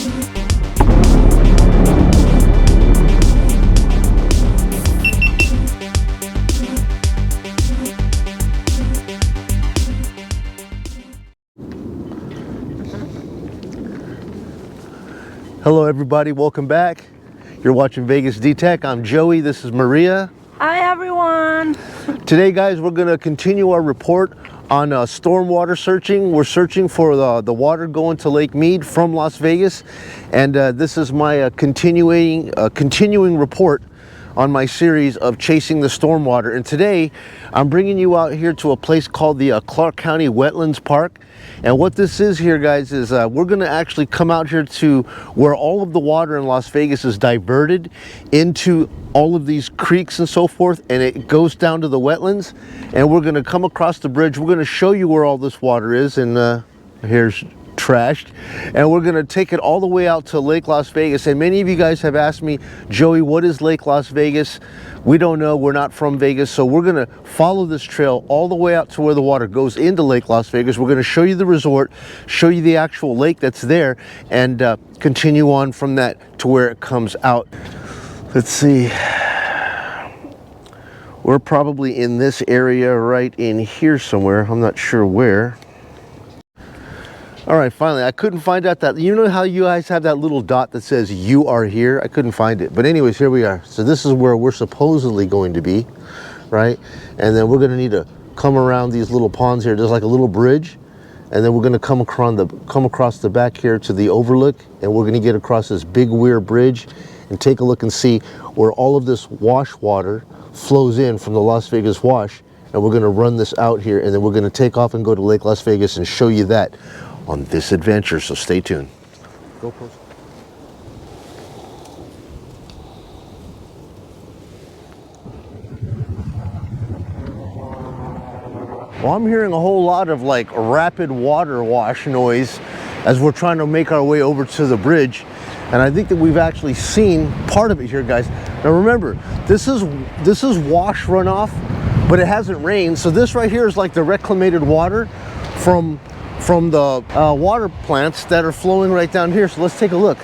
Hello everybody, welcome back. You're watching Vegas D-Tech. I'm Joey, this is Maria. Hi everyone. Today guys, we're going to continue our report on stormwater searching. We're searching for the water going to Lake Mead from Las Vegas. And this is my continuing report on my series of chasing the stormwater. And today I'm bringing you out here to a place called the Clark County Wetlands Park. And what this is here guys is we're going to actually come out here to where all of the water in Las Vegas is diverted into all of these creeks and so forth, and it goes down to the wetlands. And we're going to come across the bridge. We're going to show you where all this water is, and here's trashed, and we're going to take it all the way out to Lake Las Vegas. And many of you guys have asked me, Joey, what is Lake Las Vegas? We don't know, we're not from Vegas, so we're going to follow this trail all the way out to where the water goes into Lake Las Vegas. We're going to show you the resort, show you the actual lake that's there, and continue on from that to where it comes out. Let's see, we're probably in this area right in here somewhere. I'm not sure where. All right, finally, I couldn't find out that, you know how you guys have that little dot that says you are here? I couldn't find it. But anyways, here we are. So this is where we're supposedly going to be, right? And then we're gonna need to come around these little ponds here. There's like a little bridge. And then we're gonna come across the back here to the overlook. And we're gonna get across this big weird bridge and take a look and see where all of this wash water flows in from the Las Vegas wash. And we're gonna run this out here, and then we're gonna take off and go to Lake Las Vegas and show you that on this adventure, so stay tuned. GoPro. Well, I'm hearing a whole lot of like rapid water wash noise as we're trying to make our way over to the bridge. And I think that we've actually seen part of it here, guys. Now remember, this is wash runoff, but it hasn't rained. So this right here is like the reclamated water from the water plants that are flowing right down here. So let's take a look.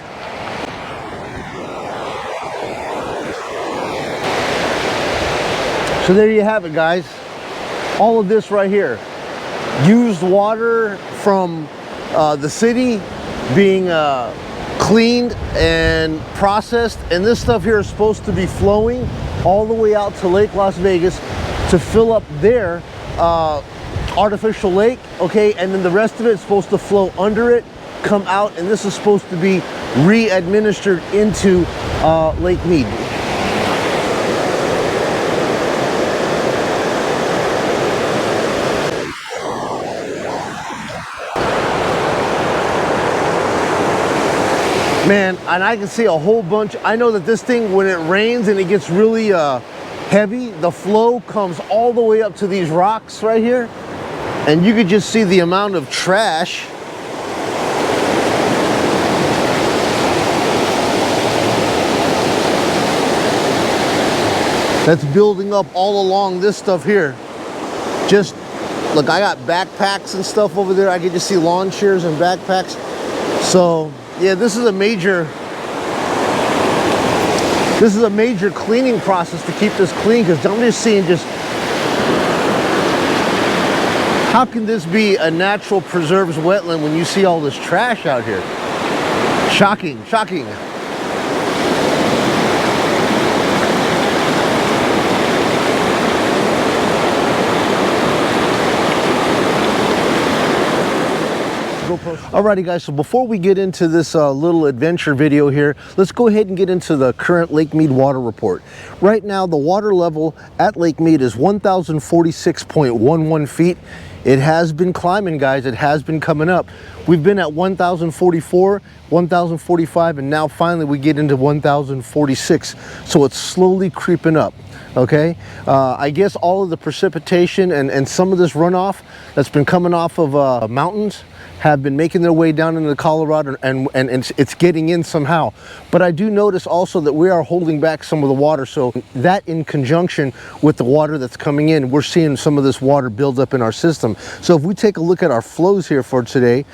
So there you have it, guys. All of this right here, used water from the city being cleaned and processed, and this stuff here is supposed to be flowing all the way out to Lake Las Vegas to fill up their artificial lake, okay, and then the rest of it is supposed to flow under it, come out, and this is supposed to be re-administered into Lake Mead. Man, and I can see a whole bunch. I know that this thing, when it rains and it gets really heavy, the flow comes all the way up to these rocks right here. And you could just see the amount of trash that's building up all along this stuff here. Just look, I got backpacks and stuff over there. I could just see lawn chairs and backpacks. So yeah, this is a major cleaning process to keep this clean, because I'm just seeing just, how can this be a natural preserves wetland when you see all this trash out here? Shocking, shocking. Alrighty guys, so before we get into this little adventure video here, let's go ahead and get into the current Lake Mead water report. Right now, the water level at Lake Mead is 1,046.11 feet. It has been climbing, guys. It has been coming up. We've been at 1,044, 1,045, and now finally we get into 1,046. So it's slowly creeping up. Okay, I guess all of the precipitation and some of this runoff that's been coming off of mountains have been making their way down into Colorado, and it's getting in somehow. But I do notice also that we are holding back some of the water, so that in conjunction with the water that's coming in, we're seeing some of this water build up in our system. So if we take a look at our flows here for today,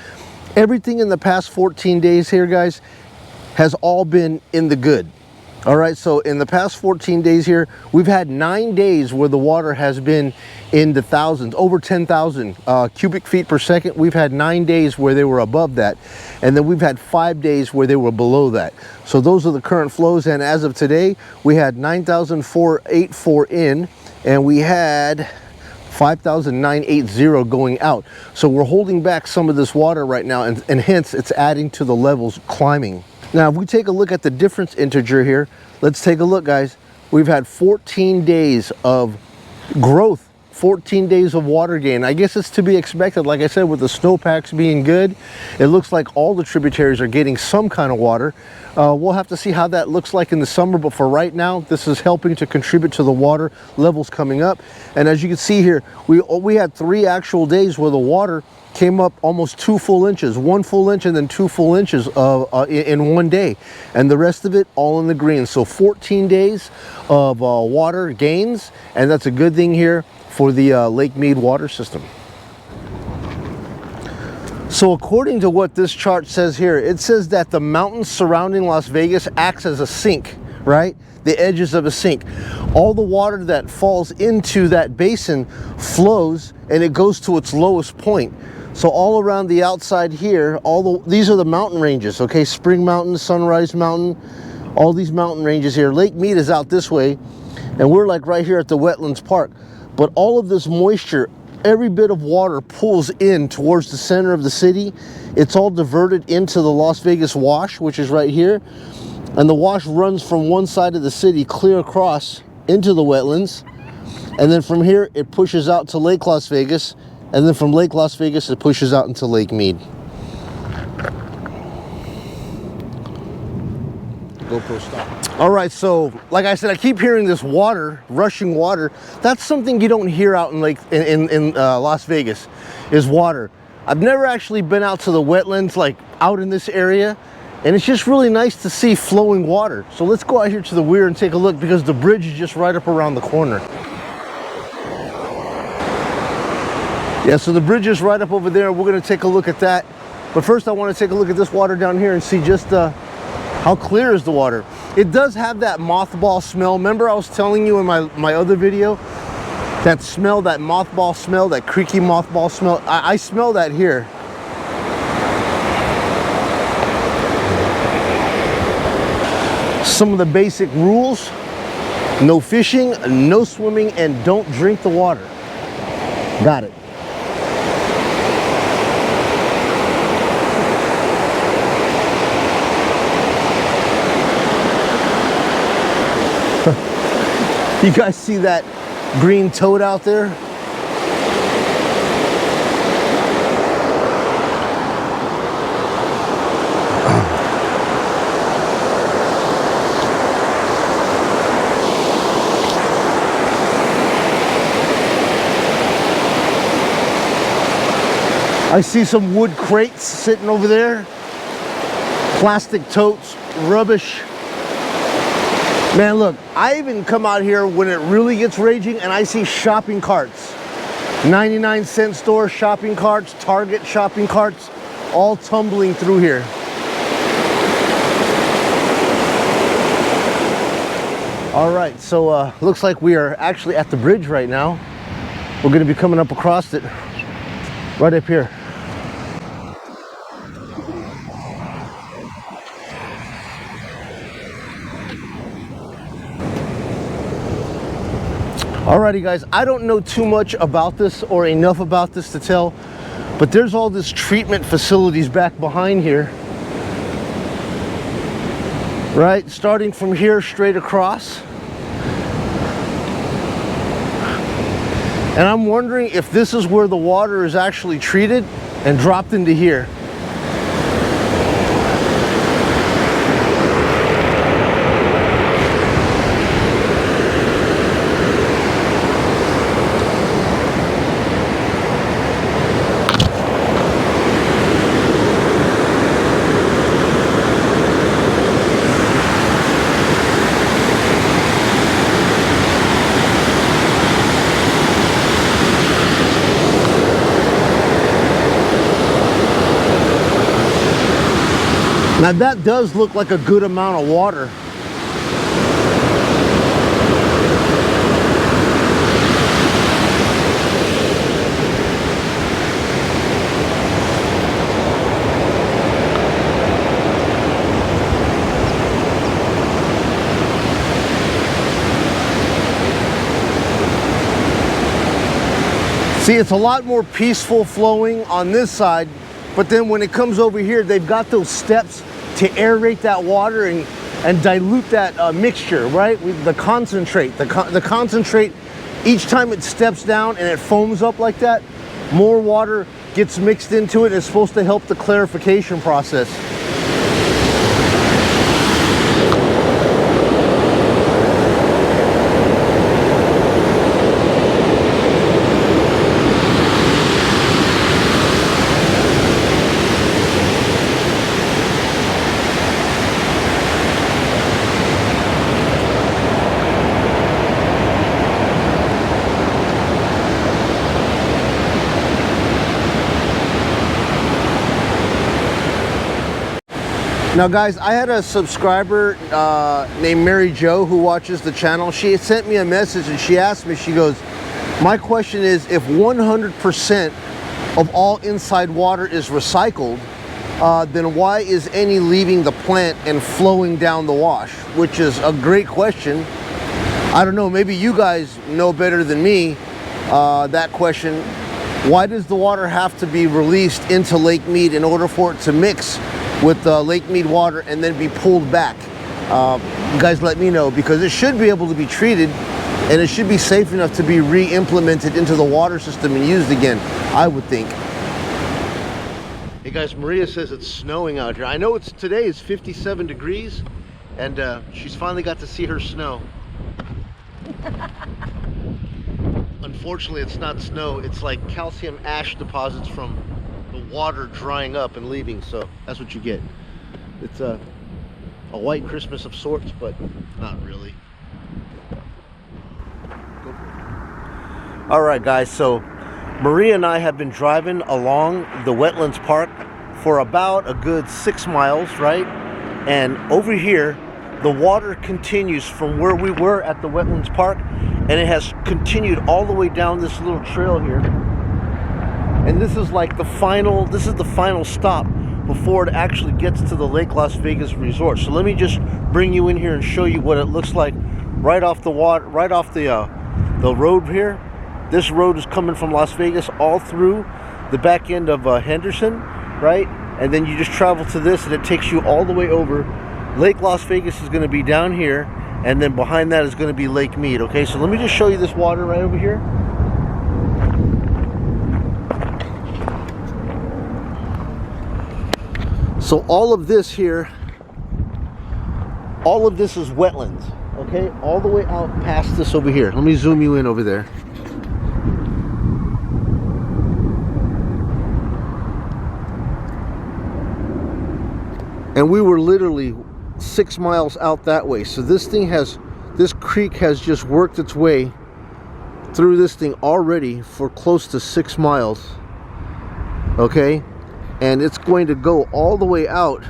Everything in the past 14 days here, guys, has all been in the good. All right, so in the past 14 days here, we've had 9 days where the water has been in the thousands, over 10,000 cubic feet per second. We've had 9 days where they were above that, and then we've had 5 days where they were below that. So those are the current flows, and as of today, we had 9,484 in, and we had 5,980 going out. So we're holding back some of this water right now, and hence it's adding to the levels climbing. Now, if we take a look at the difference integer here, let's take a look, guys. We've had 14 days of growth, 14 days of water gain. I guess it's to be expected. Like I said, with the snowpacks being good, it looks like all the tributaries are getting some kind of water. We'll have to see how that looks like in the summer, but for right now, this is helping to contribute to the water levels coming up. And as you can see here, we had 3 actual days where the water came up almost 2 full inches, 1 full inch and then 2 full inches in one day, and the rest of it all in the green. So 14 days of water gains, and that's a good thing here for the Lake Mead water system. So according to what this chart says here, it says that the mountains surrounding Las Vegas acts as a sink, right? The edges of a sink. All the water that falls into that basin flows and it goes to its lowest point. So all around the outside here, these are the mountain ranges, okay? Spring Mountain, Sunrise Mountain, all these mountain ranges here. Lake Mead is out this way, and we're like right here at the Wetlands Park. But all of this moisture, every bit of water pulls in towards the center of the city. It's all diverted into the Las Vegas Wash, which is right here. And the wash runs from one side of the city clear across into the wetlands. And then from here, it pushes out to Lake Las Vegas. And then from Lake Las Vegas, it pushes out into Lake Mead. GoPro stop. All right, so like I said, I keep hearing this water, rushing water. That's something you don't hear out in Las Vegas, is water. I've never actually been out to the wetlands, like out in this area, and it's just really nice to see flowing water. So let's go out here to the weir and take a look, because the bridge is just right up around the corner. Yeah, so the bridge is right up over there. We're gonna take a look at that. But first I wanna take a look at this water down here and see just how clear is the water. It does have that mothball smell. Remember I was telling you in my other video, that smell, that mothball smell, that creaky mothball smell. I smell that here. Some of the basic rules: no fishing, no swimming, and don't drink the water. Got it. You guys see that green toad out there? I see some wood crates sitting over there. Plastic totes, rubbish. Man, look, I even come out here when it really gets raging and I see shopping carts. 99-cent store shopping carts, Target shopping carts, all tumbling through here. All right, so looks like we are actually at the bridge right now. We're gonna be coming up across it right up here. Alrighty guys, I don't know too much about this or enough about this to tell, but there's all this treatment facilities back behind here. Right, starting from here straight across. And I'm wondering if this is where the water is actually treated and dropped into here. Now that does look like a good amount of water. See, it's a lot more peaceful flowing on this side, but then when it comes over here, they've got those steps to aerate that water and dilute that mixture, right? With the concentrate. The concentrate, each time it steps down and it foams up like that, more water gets mixed into it. It's supposed to help the clarification process. Now guys, I had a subscriber named Mary Jo who watches the channel. She sent me a message and she asked me, she goes, my question is, if 100% of all inside water is recycled, then why is any leaving the plant and flowing down the wash? Which is a great question. I don't know, maybe you guys know better than me that question. Why does the water have to be released into Lake Mead in order for it to mix with Lake Mead water and then be pulled back? You guys let me know, because it should be able to be treated and it should be safe enough to be re-implemented into the water system and used again, I would think. Hey guys, Maria says it's snowing out here. I know today is 57 degrees and she's finally got to see her snow. Unfortunately, it's not snow, it's like calcium ash deposits from the water drying up and leaving, so that's what you get. It's a white Christmas of sorts, but not really. All right guys, so Maria and I have been driving along the Wetlands Park for about a good 6 miles, right? And over here, the water continues from where we were at the Wetlands Park, and it has continued all the way down this little trail here. And this is like the final stop before it actually gets to the Lake Las Vegas resort. So let me just bring you in here and show you what it looks like right off the water, right off the road here. This road is coming from Las Vegas all through the back end of Henderson, right? And then you just travel to this and it takes you all the way over. Lake Las Vegas is going to be down here, and then behind that is going to be Lake Mead. Okay, so let me just show you this water right over here. So all of this here, all of this is wetlands, okay? All the way out past this over here. Let me zoom you in over there. And we were literally 6 miles out that way. So this creek has just worked its way through this thing already for close to 6 miles, okay? And it's going to go all the way out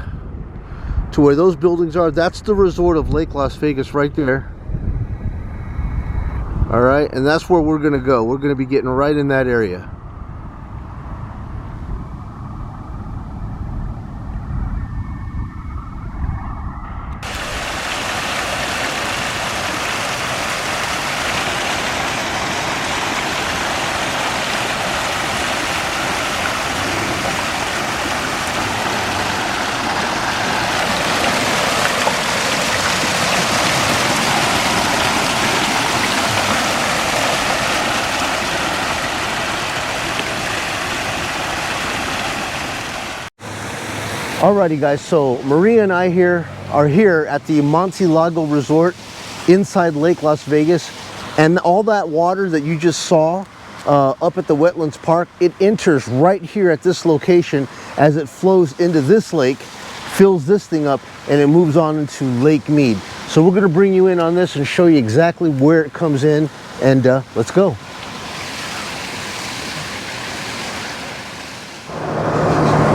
to where those buildings are. That's the resort of Lake Las Vegas right there. All right, and that's where we're gonna go. We're gonna be getting right in that area. Alrighty guys, so Maria and I are here at the Monte Lago Resort inside Lake Las Vegas, and all that water that you just saw up at the Wetlands Park, it enters right here at this location as it flows into this lake, fills this thing up, and it moves on into Lake Mead. So we're going to bring you in on this and show you exactly where it comes in, and let's go.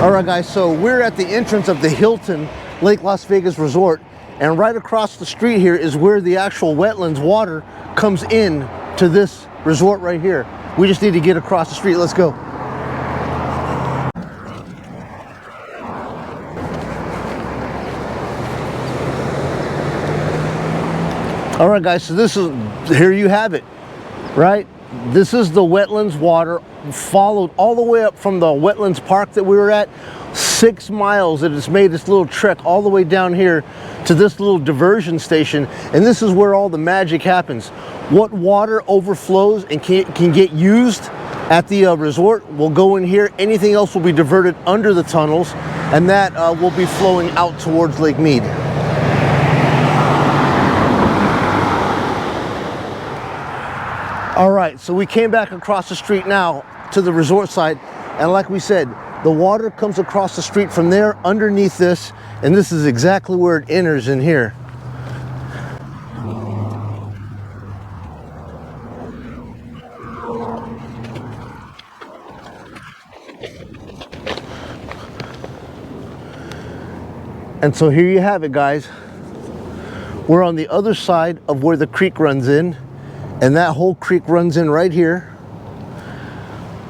Alright guys, so we're at the entrance of the Hilton Lake Las Vegas Resort, and right across the street here is where the actual wetlands water comes in to this resort right here. We just need to get across the street. Let's go. All right, guys, so here you have it, right? This is the wetlands water, followed all the way up from the wetlands park that we were at, 6 miles, and it's made this little trek all the way down here to this little diversion station, and this is where all the magic happens. What water overflows and can get used at the resort will go in here. Anything else will be diverted under the tunnels, and that will be flowing out towards Lake Mead. All right, so we came back across the street now to the resort side, and like we said, the water comes across the street from there underneath this, and this is exactly where it enters in here. And so here you have it, guys. We're on the other side of where the creek runs in, and that whole creek runs in right here,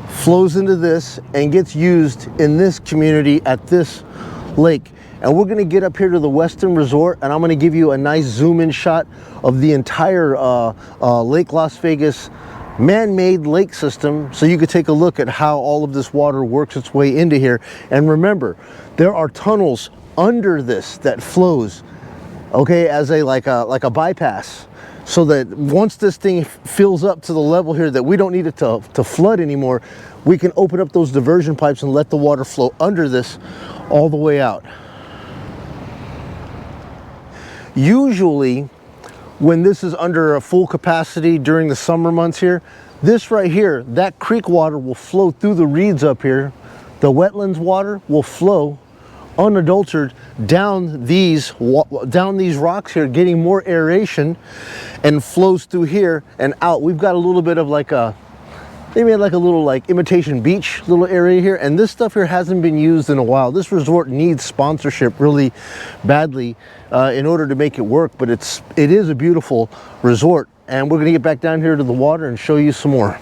flows into this, and gets used in this community at this lake. And we're gonna get up here to the Western Resort, and I'm gonna give you a nice zoom in shot of the entire Lake Las Vegas man-made lake system, so you could take a look at how all of this water works its way into here. And remember, there are tunnels under this that flows, okay, as like a bypass, so that once this thing fills up to the level here that we don't need it to flood anymore, we can open up those diversion pipes and let the water flow under this all the way out. Usually when this is under a full capacity during the summer months here, this right here, that creek water will flow through the reeds up here. The wetlands water will flow unadulterated down these rocks here, getting more aeration, and flows through here and out. We've got a little bit of like a, they made like a little like imitation beach little area here, and this stuff here hasn't been used in a while. This resort needs sponsorship really badly in order to make it work, but it is a beautiful resort, and we're gonna get back down here to the water and show you some more.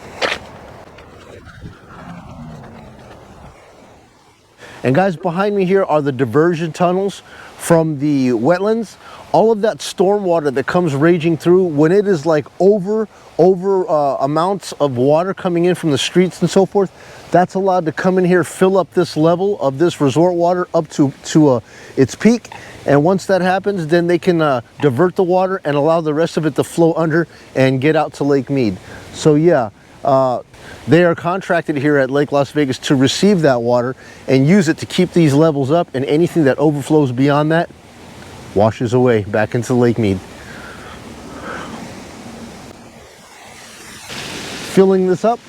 And guys, behind me here are the diversion tunnels from the wetlands. All of that storm water that comes raging through, when it is like over amounts of water coming in from the streets and so forth, that's allowed to come in here, fill up this level of this resort water up to its peak. And once that happens, then they can divert the water and allow the rest of it to flow under and get out to Lake Mead. So yeah, they are contracted here at Lake Las Vegas to receive that water and use it to keep these levels up, and anything that overflows beyond that washes away back into Lake Mead. Filling this up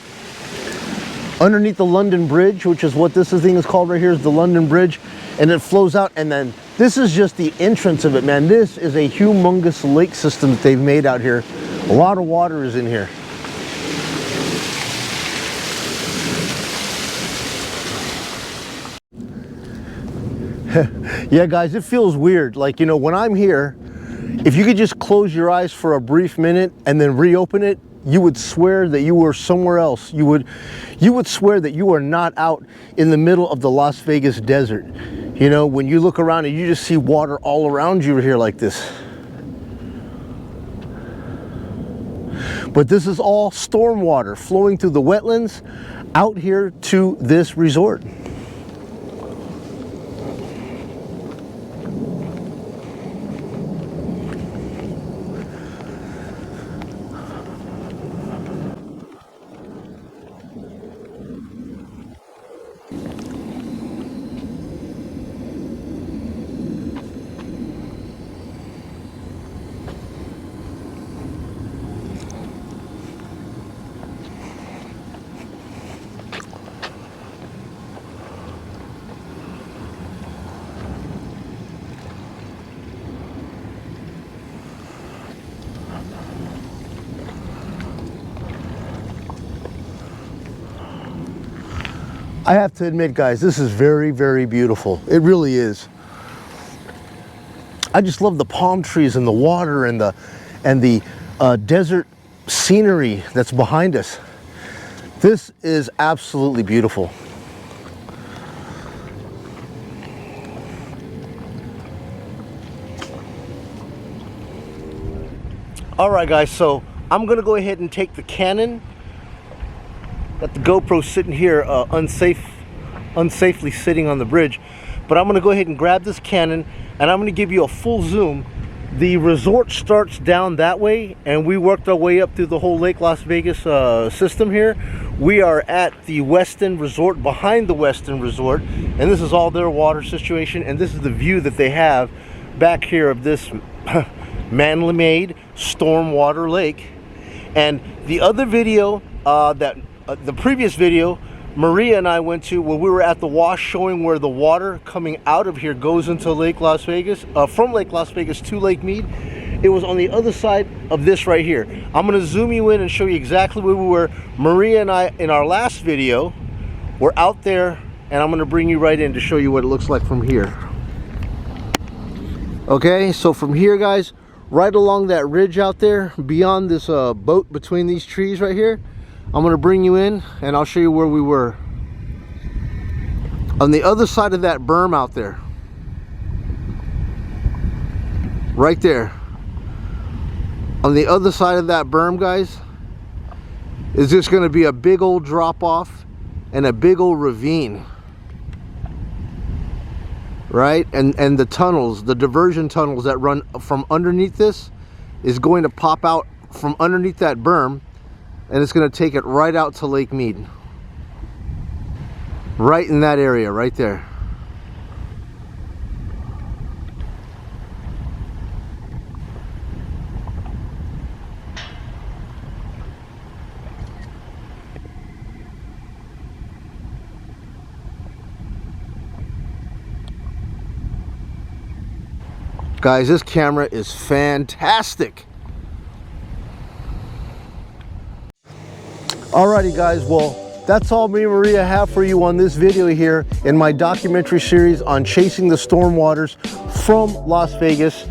underneath the London Bridge, which is what this thing is called right here, is the London Bridge, and it flows out, and then this is just the entrance of it, man. This is a humongous lake system that they've made out here. A lot of water is in here. Yeah, guys, it feels weird. Like, you know, when I'm here, if you could just close your eyes for a brief minute and then reopen it, you would swear that you were somewhere else. You would swear that you are not out in the middle of the Las Vegas desert. You know, when you look around and you just see water all around you here like this. But this is all storm water flowing through the wetlands out here to this resort. I have to admit, guys, this is very, very beautiful. It really is. I just love the palm trees and the water and the desert scenery that's behind us. This is absolutely beautiful. All right, guys, so I'm gonna go ahead and take the Canon. Got the GoPro sitting here unsafely sitting on the bridge, but I'm gonna go ahead and grab this Canon and I'm gonna give you a full zoom. The resort starts down that way, and we worked our way up through the whole Lake Las Vegas system here. We are at the Westin Resort, behind the Westin Resort, and this is all their water situation, and this is the view that they have back here of this man-made stormwater lake. And the other video, the previous video, Maria and I went to, where we were at the wash, showing where the water coming out of here goes into Lake Las Vegas, from Lake Las Vegas to Lake Mead. It was on the other side of this right here. I'm going to zoom you in and show you exactly where we were. Maria and I, in our last video, were out there, and I'm going to bring you right in to show you what it looks like from here. Okay, so from here, guys, right along that ridge out there, beyond this boat between these trees right here, I'm going to bring you in and I'll show you where we were. On the other side of that berm out there. Right there. On the other side of that berm, guys, is just going to be a big old drop off and a big old ravine. Right? And the tunnels, the diversion tunnels that run from underneath this is going to pop out from underneath that berm. And it's going to take it right out to Lake Mead. Right in that area, right there. Guys, this camera is fantastic. Alrighty, guys, well, that's all me and Maria have for you on this video here in my documentary series on chasing the storm waters from Las Vegas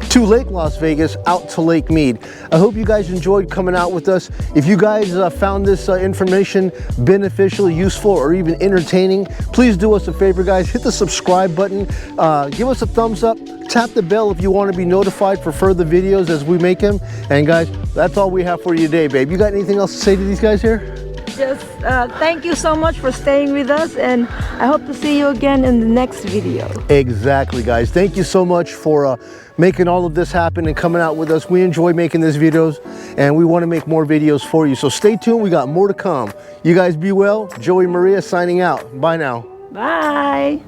to Lake Las Vegas out to Lake Mead. I hope you guys enjoyed coming out with us. If you guys found this information beneficial, useful, or even entertaining, please do us a favor, guys. Hit the subscribe button, give us a thumbs up, tap the bell if you want to be notified for further videos as we make them. And guys, that's all we have for you today, babe. You got anything else to say to these guys here? Just thank you so much for staying with us, and I hope to see you again in the next video. Exactly, guys. Thank you so much for making all of this happen and coming out with us. We enjoy making these videos, and we want to make more videos for you. So stay tuned. We got more to come. You guys be well. Joey, Maria signing out. Bye now. Bye.